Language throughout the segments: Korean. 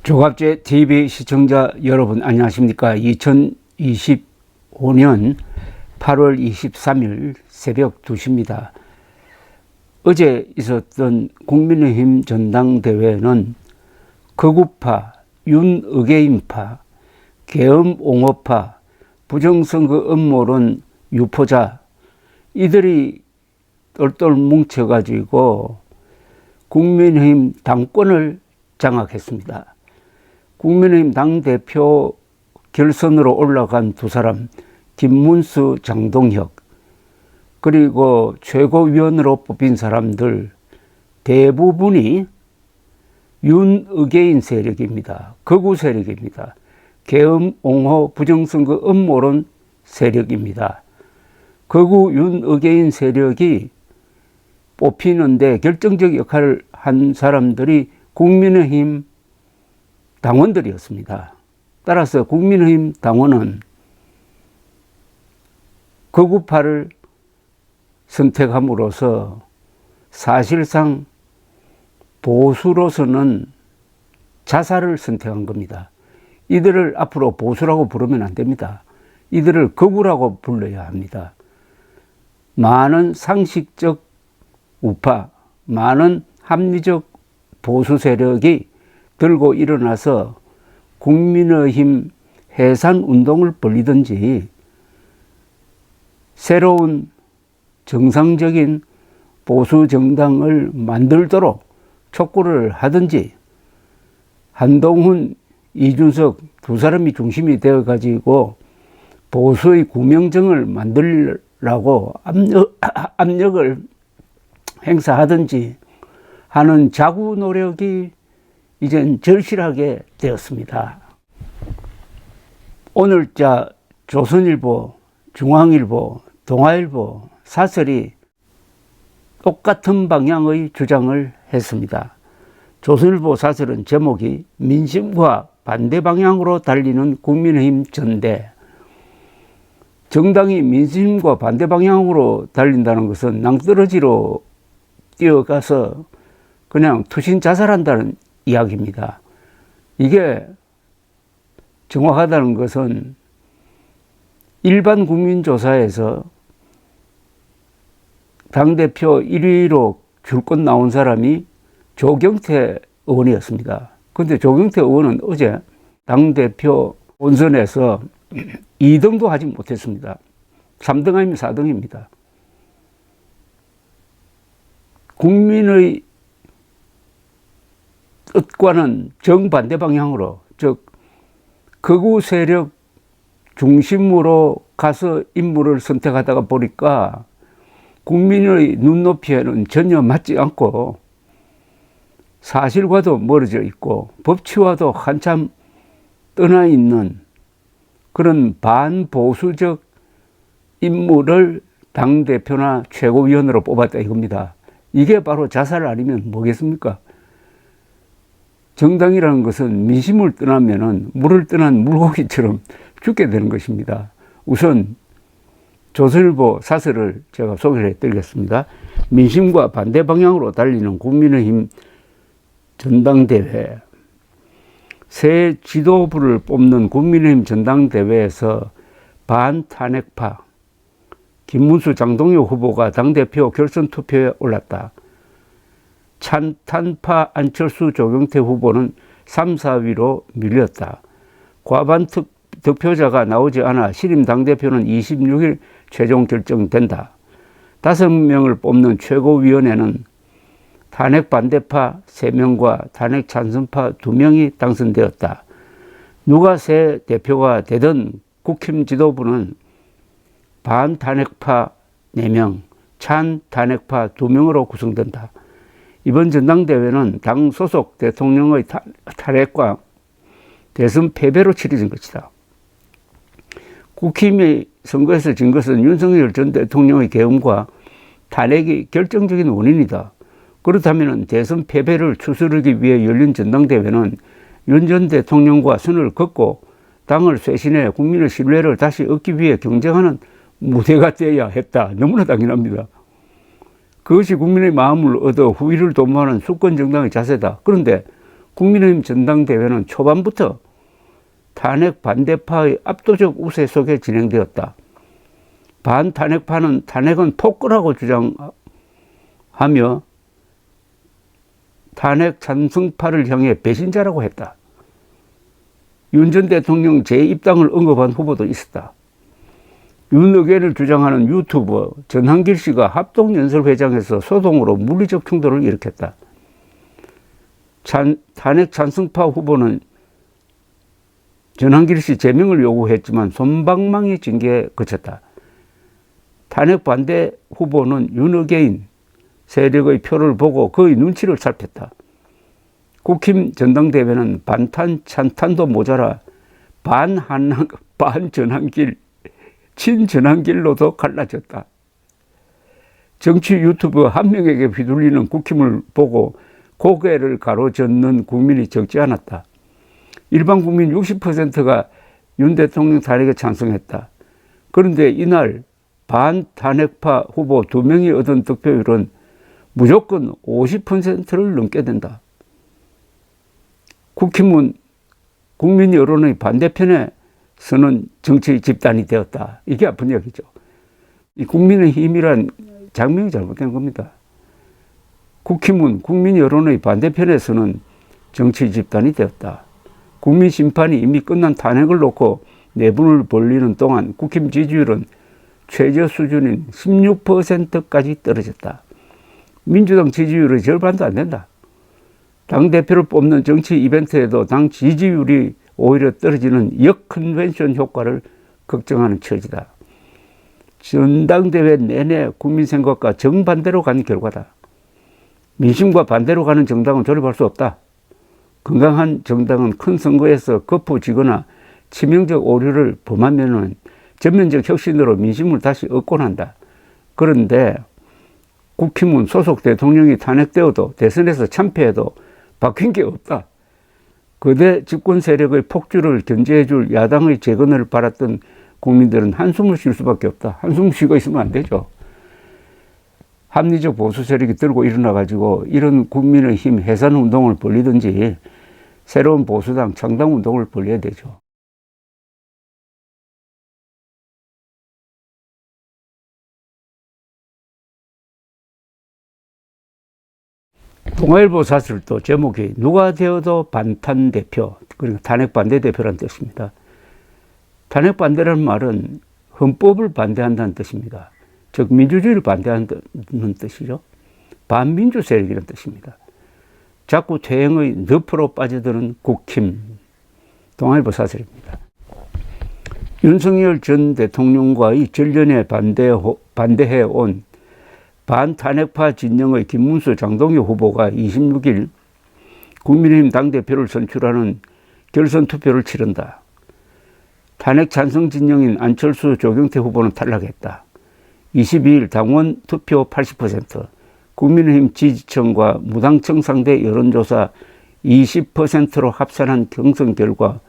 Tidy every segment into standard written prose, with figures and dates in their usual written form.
조갑제 TV 시청자 여러분 안녕하십니까. 2025년 8월 23일 새벽 2시입니다. 어제 있었던 국민의힘 전당대회는 극우파, 윤의개인파, 계엄옹호파, 부정선거 음모론 유포자 이들이 똘똘 뭉쳐가지고 국민의힘 당권을 장악했습니다. 국민의힘 당대표 결선으로 올라간 두 사람, 김문수, 장동혁, 그리고 최고위원으로 뽑힌 사람들 대부분이 윤의개인 세력입니다. 극우 세력입니다. 계엄, 옹호, 부정선거 음모론 세력입니다. 극우 윤의개인 세력이 뽑히는데 결정적 역할을 한 사람들이 국민의힘 당원들이었습니다. 따라서 국민의힘 당원은 극우파를 선택함으로써 사실상 보수로서는 자살을 선택한 겁니다. 이들을 앞으로 보수라고 부르면 안 됩니다. 이들을 극우라고 불러야 합니다. 많은 상식적 우파, 많은 합리적 보수 세력이 들고 일어나서 국민의힘 해산 운동을 벌이든지 새로운 정상적인 보수 정당을 만들도록 촉구를 하든지 한동훈, 이준석 두 사람이 중심이 되어 가지고 보수의 구명정을 만들라고 압력을 행사하든지 하는 자구 노력이 이젠 절실하게 되었습니다. 오늘자 조선일보, 중앙일보, 동아일보, 사설이 똑같은 방향의 주장을 했습니다. 조선일보 사설은 제목이 민심과 반대 방향으로 달리는 국민의힘 전대. 정당이 민심과 반대 방향으로 달린다는 것은 낭떠러지로 뛰어가서 그냥 투신 자살한다는 이야기입니다. 이게 정확하다는 것은 일반 국민조사에서 당대표 1위로 줄곧 나온 사람이 조경태 의원이었습니다. 그런데 조경태 의원은 어제 당대표 본선에서 2등도 하지 못했습니다. 3등 아니면 4등입니다. 국민의 뜻과는 정반대 방향으로, 즉 극우 세력 중심으로 가서 인물을 선택하다가 보니까 국민의 눈높이에는 전혀 맞지 않고 사실과도 멀어져 있고 법치와도 한참 떠나 있는 그런 반보수적 인물을 당대표나 최고위원으로 뽑았다 이겁니다. 이게 바로 자살 아니면 뭐겠습니까? 정당이라는 것은 민심을 떠나면은 물을 떠난 물고기처럼 죽게 되는 것입니다. 우선 조선일보 사설을 제가 소개를 해드리겠습니다. 민심과 반대 방향으로 달리는 국민의힘 전당대회. 새 지도부를 뽑는 국민의힘 전당대회에서 반탄핵파 김문수, 장동혁 후보가 당대표 결선 투표에 올랐다. 찬탄파 안철수, 조경태 후보는 3, 4위로 밀렸다. 과반 득표자가 나오지 않아 신임 당대표는 26일 최종 결정된다. 5명을 뽑는 최고위원회는 탄핵 반대파 3명과 탄핵 찬성파 2명이 당선되었다. 누가 새 대표가 되든 국힘 지도부는 반탄핵파 4명, 찬탄핵파 2명으로 구성된다. 이번 전당대회는 당 소속 대통령의 탄핵과 대선 패배로 치러진 것이다. 국힘이 선거에서 진 것은 윤석열 전 대통령의 계엄과 탄핵이 결정적인 원인이다. 그렇다면 대선 패배를 추스르기 위해 열린 전당대회는 윤 전 대통령과 선을 긋고 당을 쇄신해 국민의 신뢰를 다시 얻기 위해 경쟁하는 무대가 되어야 했다. 너무나 당연합니다. 그것이 국민의 마음을 얻어 후위를 도모하는 수권 정당의 자세다. 그런데 국민의힘 전당대회는 초반부터 탄핵 반대파의 압도적 우세 속에 진행되었다. 반탄핵파는 탄핵은 폭거라고 주장하며 탄핵 찬성파를 향해 배신자라고 했다. 윤 전 대통령 재입당을 언급한 후보도 있었다. 윤 의견을 주장하는 유튜버 전한길 씨가 합동연설회장에서 소동으로 물리적 충돌을 일으켰다. 탄핵 찬성파 후보는 전한길 씨 제명을 요구했지만 솜방망이 징계에 그쳤다. 탄핵 반대 후보는 윤의개인 세력의 표를 보고 그의 눈치를 살폈다. 국힘 전당대회는 반탄, 찬탄도 모자라 반전한길, 친전한길로도 갈라졌다. 정치 유튜버 한 명에게 휘둘리는 국힘을 보고 고개를 가로젓는 국민이 적지 않았다. 일반 국민 60%가 윤 대통령 탄핵에 찬성했다. 그런데 이날 반탄핵파 후보 2명이 얻은 득표율은 무조건 50%를 넘게 된다. 국힘은 국민 여론의 반대편에 서는 정치 집단이 되었다. 이게 아픈 얘기죠. 이 국민의힘이란 장명이 잘못된 겁니다. 국힘은 국민 여론의 반대편에 서는 정치 집단이 되었다. 국민 심판이 이미 끝난 탄핵을 놓고 내분을 벌리는 동안 국힘 지지율은 최저 수준인 16%까지 떨어졌다. 민주당 지지율의 절반도 안 된다. 당대표를 뽑는 정치 이벤트에도 당 지지율이 오히려 떨어지는 역컨벤션 효과를 걱정하는 처지다. 전당대회 내내 국민 생각과 정반대로 간 결과다. 민심과 반대로 가는 정당은 조립할 수 없다. 건강한 정당은 큰 선거에서 거푸지거나 치명적 오류를 범하면 전면적 혁신으로 민심을 다시 얻곤 한다. 그런데 국힘은 소속 대통령이 탄핵되어도 대선에서 참패해도 바뀐 게 없다. 거대 집권 세력의 폭주를 견제해줄 야당의 재건을 바랐던 국민들은 한숨을 쉴 수밖에 없다. 한숨 쉬고 있으면 안 되죠. 합리적 보수 세력이 들고 일어나가지고 이런 국민의힘 해산 운동을 벌리든지 새로운 보수당 창당 운동을 벌려야 되죠. 동아일보 사설도 제목이 누가 되어도 반탄 대표, 그러니까 탄핵 반대 대표라는 뜻입니다. 탄핵 반대라는 말은 헌법을 반대한다는 뜻입니다. 즉 민주주의를 반대한다는 뜻이죠. 반민주 세력이라는 뜻입니다. 자꾸 퇴행의 늪으로 빠져드는 국힘. 동아일보 사설입니다. 윤석열 전 대통령과의 전련에 반대해온 반탄핵파 진영의 김문수, 장동혁 후보가 26일 국민의힘 당대표를 선출하는 결선 투표를 치른다. 탄핵 찬성 진영인 안철수, 조경태 후보는 탈락했다. 22일 당원 투표 80%, 국민의힘 지지층과 무당층 상대 여론조사 20%로 합산한 경선 결과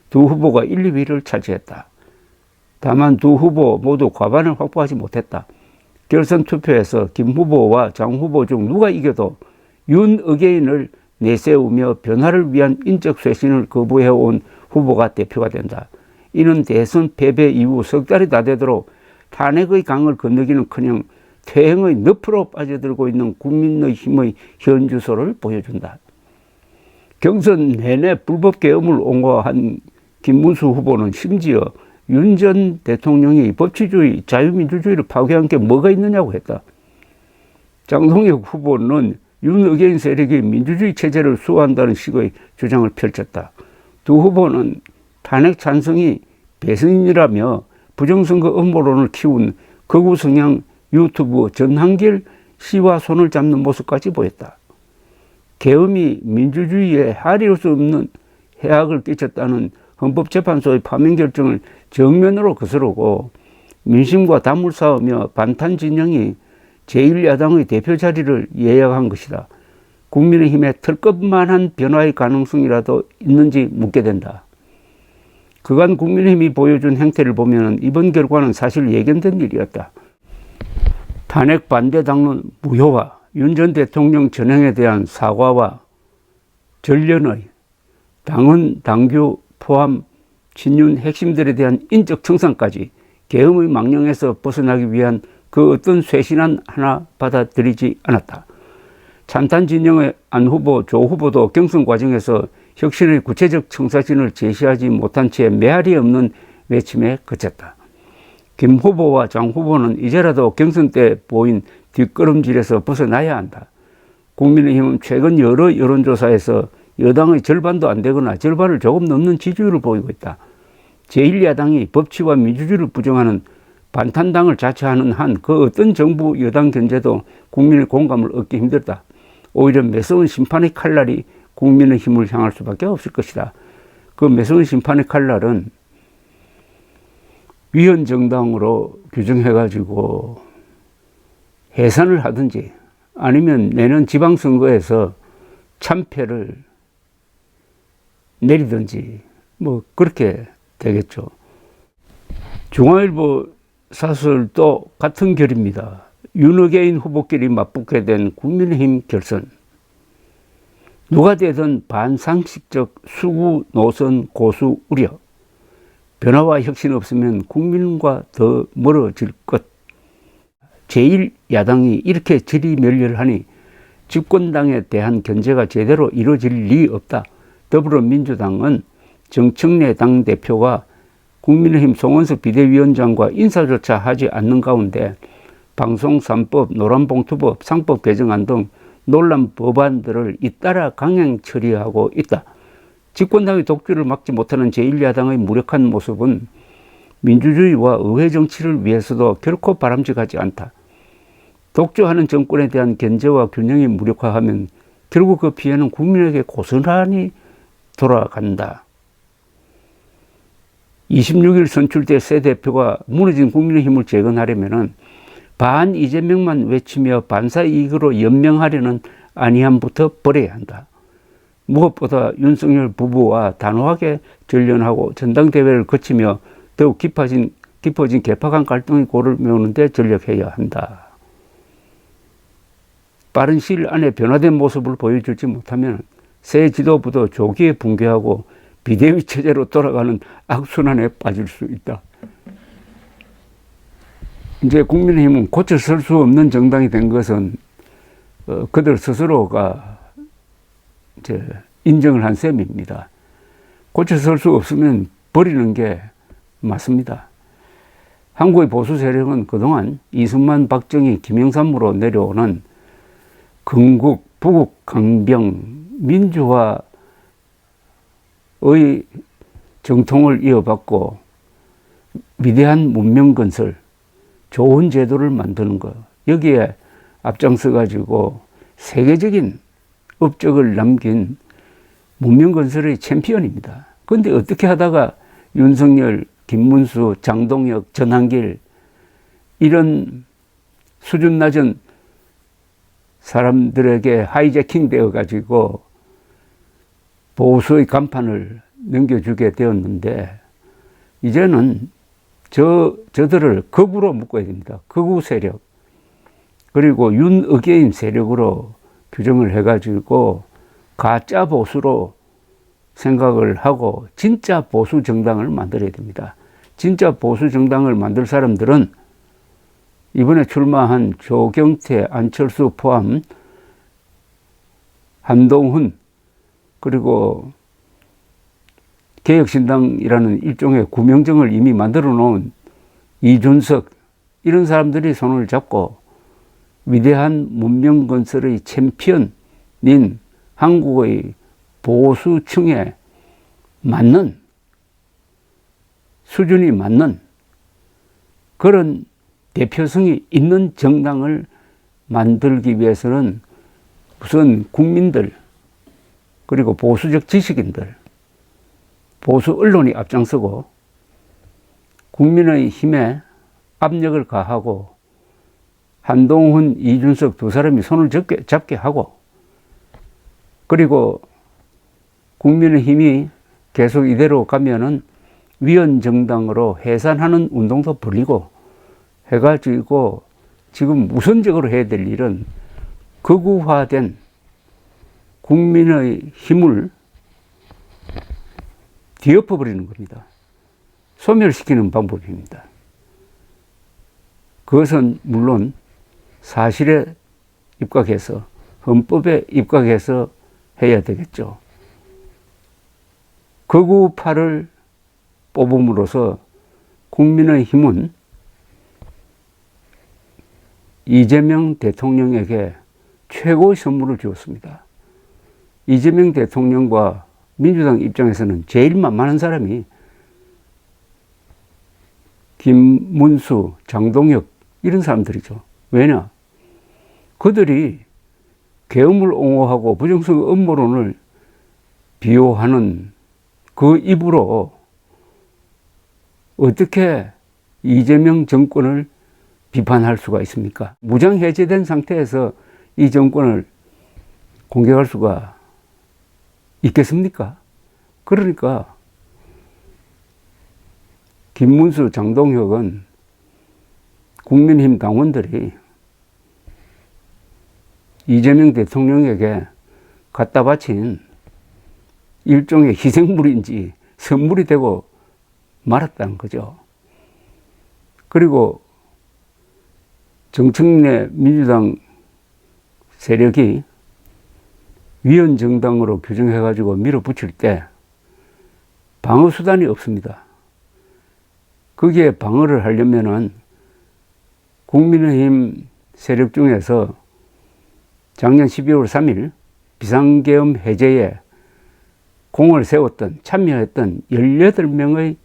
두 후보가 1, 2위를 차지했다. 다만 두 후보 모두 과반을 확보하지 못했다. 결선 투표에서 김 후보와 장 후보 중 누가 이겨도 윤 의계인을 내세우며 변화를 위한 인적 쇄신을 거부해온 후보가 대표가 된다. 이는 대선 패배 이후 석 달이 다 되도록 탄핵의 강을 건너기는커녕 퇴행의 늪으로 빠져들고 있는 국민의힘의 현 주소를 보여준다. 경선 내내 불법 계엄을 옹호한 김문수 후보는 심지어 윤 전 대통령이 법치주의, 자유민주주의를 파괴한 게 뭐가 있느냐고 했다. 장동혁 후보는 윤 의견 세력이 민주주의 체제를 수호한다는 식의 주장을 펼쳤다. 두 후보는 탄핵 찬성이 배신이라며 부정선거 음모론을 키운 극우 성향 유튜브 전한길 씨와 손을 잡는 모습까지 보였다. 계엄이 민주주의에 헤아릴 수 없는 해악을 끼쳤다는 헌법재판소의 파면 결정을 정면으로 거스르고 민심과 담을 쌓으며 반탄 진영이 제1야당의 대표 자리를 예약한 것이다. 국민의힘에 털끝만한 변화의 가능성이라도 있는지 묻게 된다. 그간 국민의힘이 보여준 행태를 보면 이번 결과는 사실 예견된 일이었다. 탄핵 반대 당론 무효화, 윤 전 대통령 전행에 대한 사과와 전련의 당헌, 당규 포함 친윤 핵심들에 대한 인적 청산까지 계엄의 망령에서 벗어나기 위한 그 어떤 쇄신안 하나 받아들이지 않았다. 찬탄 진영의 안 후보, 조 후보도 경선 과정에서 혁신의 구체적 청사진을 제시하지 못한 채 메아리 없는 외침에 그쳤다. 김 후보와 장 후보는 이제라도 경선 때 보인 뒷걸음질에서 벗어나야 한다. 국민의힘은 최근 여러 여론조사에서 여당의 절반도 안 되거나 절반을 조금 넘는 지지율을 보이고 있다. 제1야당이 법치와 민주주의를 부정하는 반탄당을 자처하는 한 그 어떤 정부 여당 견제도 국민의 공감을 얻기 힘들다. 오히려 매서운 심판의 칼날이 국민의 힘을 향할 수밖에 없을 것이다. 그 매서운 심판의 칼날은 위헌정당으로 규정해가지고 해산을 하든지 아니면 내년 지방선거에서 참패를 내리든지 뭐 그렇게 되겠죠. 중앙일보 사설도 같은 결입니다. 윤어게인 후보끼리 맞붙게 된 국민의힘 결선. 누가 되든 반상식적 수구 노선 고수 우려. 변화와 혁신 없으면 국민과 더 멀어질 것. 제1야당이 이렇게 지리멸렬하니 집권당에 대한 견제가 제대로 이루어질 리 없다. 더불어민주당은 정청래 당대표가 국민의힘 송원석 비대위원장과 인사조차 하지 않는 가운데 방송 3법, 노란봉투법, 상법 개정안 등 논란 법안들을 잇따라 강행 처리하고 있다. 집권당의 독주를 막지 못하는 제1야당의 무력한 모습은 민주주의와 의회 정치를 위해서도 결코 바람직하지 않다. 독주하는 정권에 대한 견제와 균형이 무력화하면 결국 그 피해는 국민에게 고스란히 돌아간다. 26일 선출된 새 대표가 무너진 국민의힘을 재건하려면 반 이재명만 외치며 반사 이익으로 연명하려는 안이함부터 버려야 한다. 무엇보다 윤석열 부부와 단호하게 전련하고 전당대회를 거치며 더욱 깊어진 개파간 갈등의 골을 메우는 데 전력해야 한다. 빠른 시일 안에 변화된 모습을 보여주지 못하면 새 지도부도 조기에 붕괴하고 비대위 체제로 돌아가는 악순환에 빠질 수 있다. 이제 국민의힘은 고쳐설 수 없는 정당이 된 것은 그들 스스로가 이제 인정을 한 셈입니다. 고쳐설 수 없으면 버리는 게 맞습니다. 한국의 보수 세력은 그동안 이승만, 박정희, 김영삼으로 내려오는 건국, 부국, 강병, 민주화의 정통을 이어받고 위대한 문명 건설, 좋은 제도를 만드는 것, 여기에 앞장서 가지고 세계적인 업적을 남긴 문명 건설의 챔피언입니다. 그런데 어떻게 하다가 윤석열, 김문수, 장동혁, 전한길 이런 수준 낮은 사람들에게 하이제킹 되어 가지고 보수의 간판을 넘겨주게 되었는데 이제는 저들을 극우로 묶어야 됩니다. 극우 세력 그리고 윤어게인 세력으로 규정을 해가지고 가짜 보수로 생각을 하고 진짜 보수 정당을 만들어야 됩니다. 진짜 보수 정당을 만들 사람들은 이번에 출마한 조경태, 안철수 포함 한동훈 그리고 개혁신당이라는 일종의 구명정을 이미 만들어 놓은 이준석 이런 사람들이 손을 잡고 위대한 문명건설의 챔피언인 한국의 보수층에 맞는 수준이 맞는 그런 대표성이 있는 정당을 만들기 위해서는 우선 국민들 그리고 보수적 지식인들 보수 언론이 앞장서고 국민의 힘에 압력을 가하고 한동훈, 이준석 두 사람이 손을 잡게 하고 그리고 국민의 힘이 계속 이대로 가면은 위헌정당으로 해산하는 운동도 벌이고 해가지고 지금 우선적으로 해야 될 일은 극우화된 국민의 힘을 뒤엎어버리는 겁니다. 소멸시키는 방법입니다. 그것은 물론 사실에 입각해서 헌법에 입각해서 해야 되겠죠. 극우파를 뽑음으로써 국민의 힘은 이재명 대통령에게 최고의 선물을 주었습니다. 이재명 대통령과 민주당 입장에서는 제일 만만한 사람이 김문수, 장동혁 이런 사람들이죠. 왜냐? 그들이 계엄을 옹호하고 부정선거 음모론을 비호하는 그 입으로 어떻게 이재명 정권을 비판할 수가 있습니까? 무장 해제된 상태에서 이 정권을 공격할 수가 있겠습니까? 그러니까 김문수, 장동혁은 국민의힘 당원들이 이재명 대통령에게 갖다 바친 일종의 희생물인지 선물이 되고 말았다는 거죠. 그리고 정청래 민주당 세력이 위헌정당으로 규정해가지고 밀어붙일 때 방어수단이 없습니다. 거기에 방어를 하려면은 국민의힘 세력 중에서 작년 12월 3일 비상계엄 해제에 공을 세웠던, 참여했던 18명의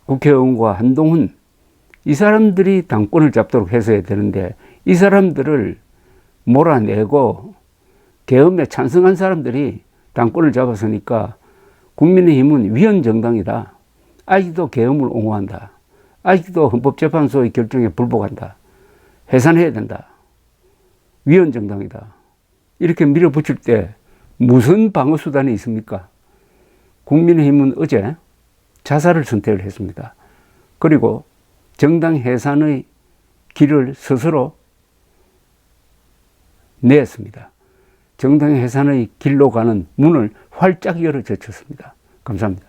국회의원과 한동훈, 이 사람들이 당권을 잡도록 해서야 되는데 이 사람들을 몰아내고 계엄에 찬성한 사람들이 당권을 잡았으니까 국민의힘은 위헌정당이다. 아직도 계엄을 옹호한다. 아직도 헌법재판소의 결정에 불복한다. 해산해야 된다. 위헌정당이다. 이렇게 밀어붙일 때 무슨 방어수단이 있습니까? 국민의힘은 어제 자살을 선택을 했습니다. 그리고 정당 해산의 길을 스스로 냈습니다. 정당 해산의 길로 가는 문을 활짝 열어 젖혔습니다. 감사합니다.